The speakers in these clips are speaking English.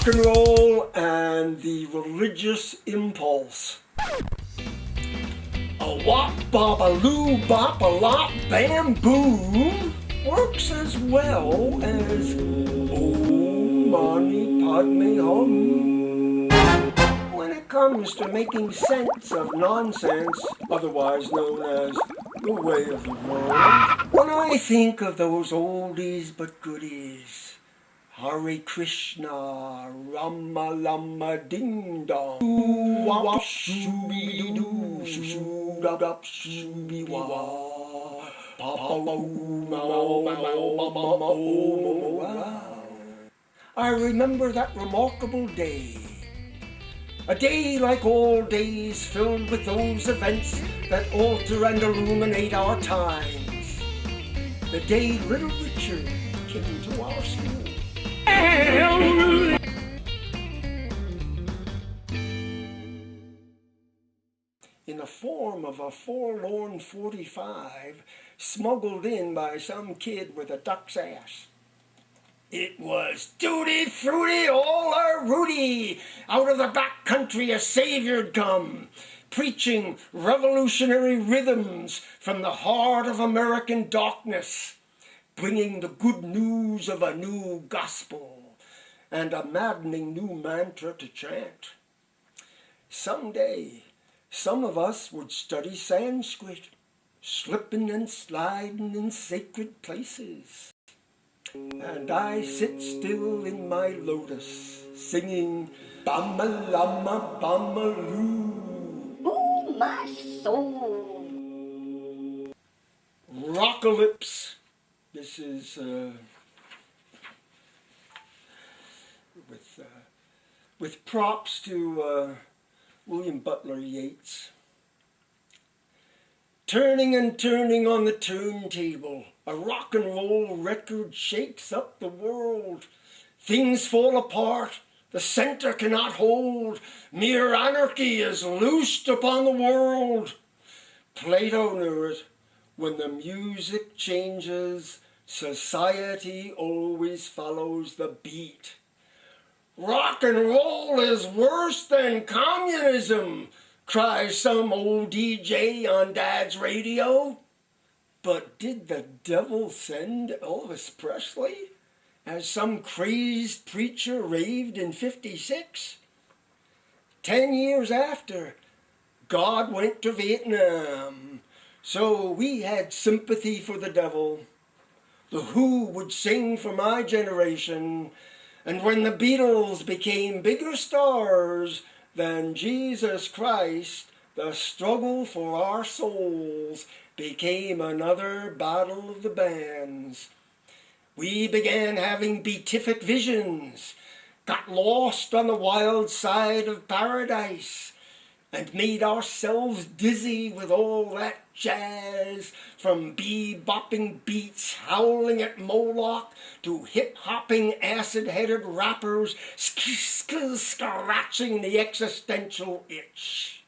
and roll and the religious impulse. A wop bop a loo bop a lop bam boom works as well as Om Mani Padme Hum when it comes to making sense of nonsense, otherwise known as the way of the world. When I think of those oldies but goodies, Hare Krishna, Rama Lama Ding Dong, Wap Shooby Doo, Shoo Dap Shooby Wah, I remember that remarkable day. A day like all days, filled with those events that alter and illuminate our times. The day little Richard came to our school. In the form of a forlorn 45 smuggled in by some kid with a duck's ass. It was Tutti Frutti, all our Rudy, out of the back country a savior'd come, preaching revolutionary rhythms from the heart of American darkness, bringing the good news of a new gospel and a maddening new mantra to chant. Someday, some of us would study Sanskrit, slipping and sliding in sacred places. And I sit still in my lotus, singing Bama Lama Bama Loo. Ooh, my soul. Rockalypse. This is with props to William Butler Yeats. Turning and turning on the turntable, a rock and roll record shakes up the world. Things fall apart, the center cannot hold. Mere anarchy is loosed upon the world. Plato knew it. When the music changes, society always follows the beat. Rock and roll is worse than communism, cries some old DJ on Dad's radio. But did the devil send Elvis Presley, as some crazed preacher raved in '56? 10 years after, God went to Vietnam, so we had sympathy for the devil. The Who would sing for my generation, and when the Beatles became bigger stars than Jesus Christ, the struggle for our souls became another battle of the bands. We began having beatific visions, got lost on the wild side of paradise, and made ourselves dizzy with all that jazz, from bebopping beats howling at Moloch to hip-hopping acid-headed rappers scratching the existential itch.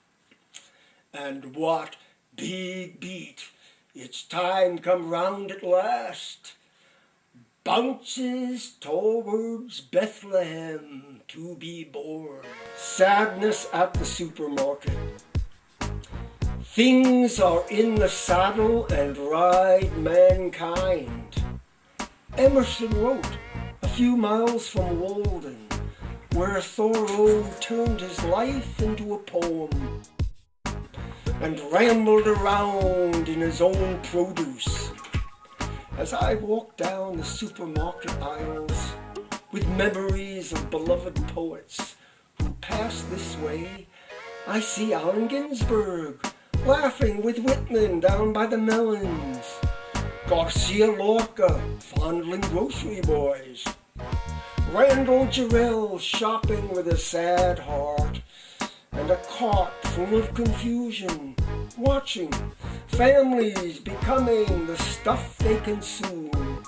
And what big beat, its time come round at last, bounces towards Bethlehem to be born. Sadness at the supermarket. Things are in the saddle and ride mankind. Emerson wrote a few miles from Walden, where Thoreau turned his life into a poem and rambled around in his own produce. As I walk down the supermarket aisles with memories of beloved poets who passed this way, I see Allen Ginsberg laughing with Whitman down by the melons, Garcia Lorca fondling grocery boys, Randall Jarrell shopping with a sad heart, and a cart full of confusion, watching families becoming the stuff they consume.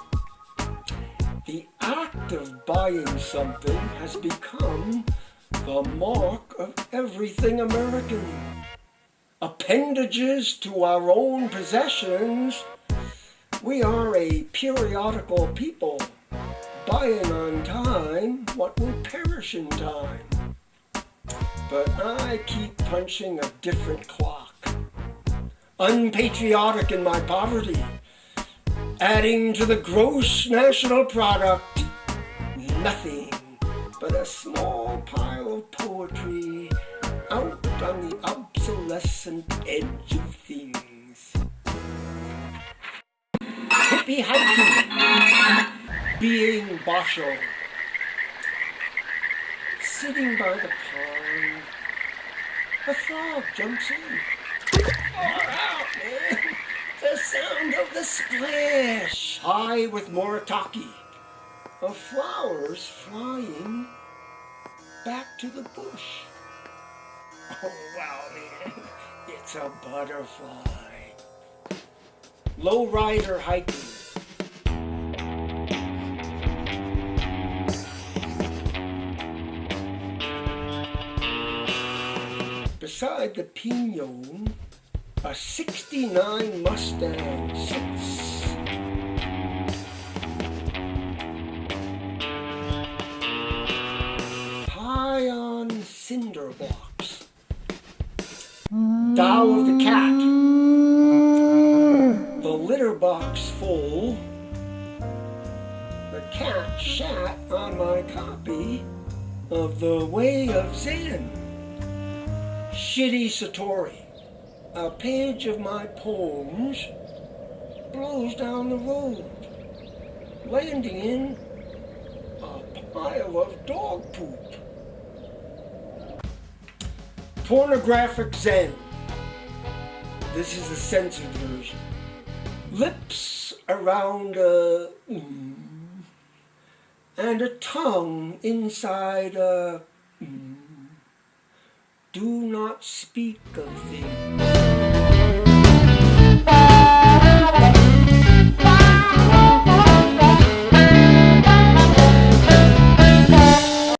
The act of buying something has become the mark of everything American. Appendages to our own possessions, we are a periodical people, buying on time, what will perish in time. But I keep punching a different clock. Unpatriotic in my poverty, adding to the gross national product nothing but a small pile of poetry out on the obsolescent edge of things. Hippie hiking, being Basho, sitting by the pond, a frog jumps in. Far out, man! The sound of the splash, high with Moritaki, of flowers flying back to the bush. Oh, wow, man, it's a butterfly. Lowrider hiking. Beside the pinon, a '69 Mustang sits. High on cinder blocks. Tao of the cat. The litter box full. The cat shat on my copy of The Way of Zen. Shitty Satori. A page of my poems blows down the road, landing in a pile of dog poop. Pornographic Zen. This is the censored version. Lips around a and a tongue inside a do not speak of things.